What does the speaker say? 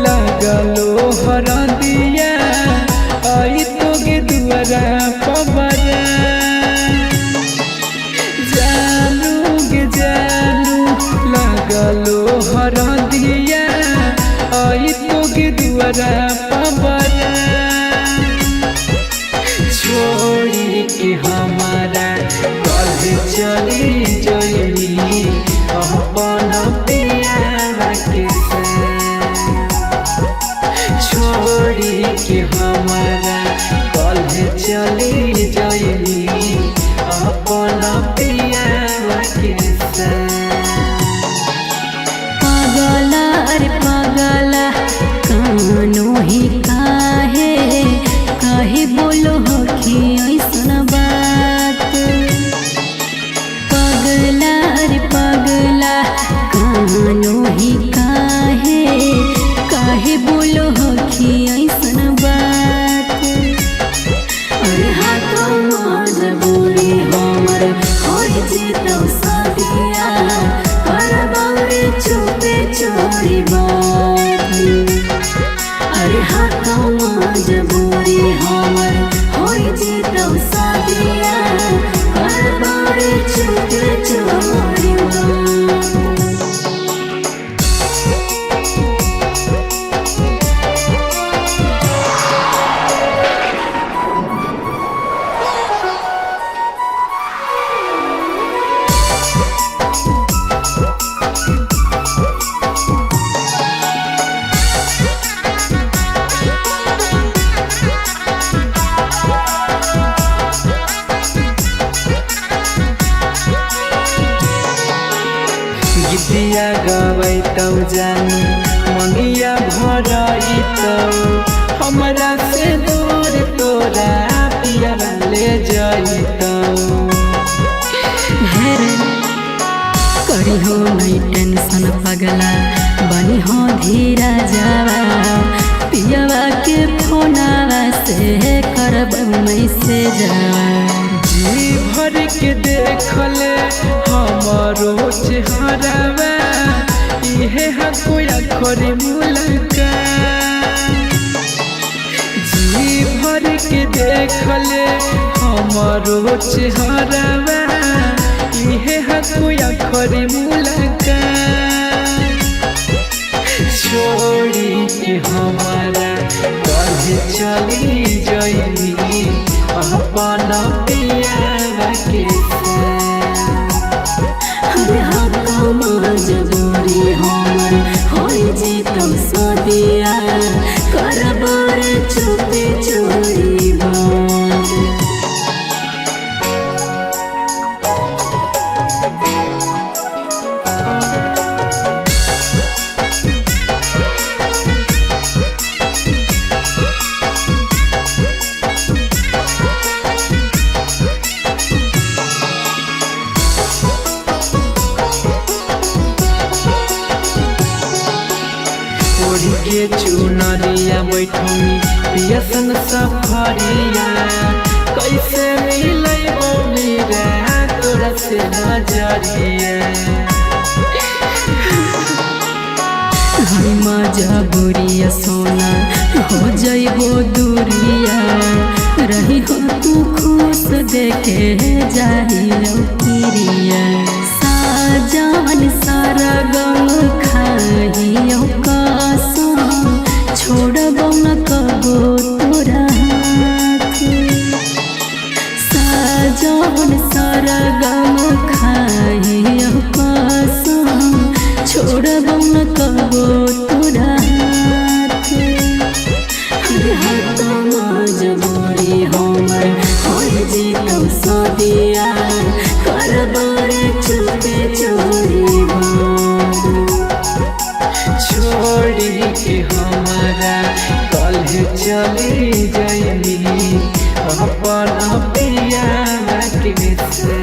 लगलो हरदिया आई तोगे दुआरा पबरा जानू गे जानू लगलो हरदिया आई तोगे दुआरा पबरा छोड़ी के हमारा कल चली जइली अपन प्यार के छोड़ी के हमारा कल चली जइली अपन प्यार के पगला रे पगला कानो ही काहे काहे बोलो हो कि ऐसन बात पगला रे पगला कानो ही काहे काहे बोलो हो कि ऐसन बात अरे हाथों मजबूरी हमर होई जेतौ सदिया करबौरे चुपे चोरी बात अरे हाथों मजबूरी हमर होई जेतौ सदिया करबौरे चुपे चोरी बात गीतिया गवैतौ जानी मंगिया भरैतौ हमरा से दूर तोरा पिया ले जइतौ करी हो नहीं टेंशन पगला बनी हो धीरा जावा पियावा के फोनावा से करब नहीं से जावा जी भर के देखले हमारो चेहरावा इहे हकोया करे मुलाकात जी भर के देखले हमारो चेहरावा इहे हकोया करे मुलाकात छोड़ी के हमारा कल चली जइली अपन प्यार के मजबूरी हमर होई जेतौ सदिया करबौरे चुपे चोरी बात के चुनरिया बैठनी पियसन सफरिया कैसे मिलैबो मेरा तोरा से नजरिया हई मजबूरिया सोना हो जइबो दूरिया रही हो तू खुश देखे जाहियो किरिया साजन सारा गम खाहियो कसम छोड़बो न कबो तोरा हाथ साजन सारा गम खाहियो हाथ मजबूरी हमर हो जीतौ सदिया करबरे चुपे चोरी छोड़ी के हमारा कल चली जाइनी अपन पिया के से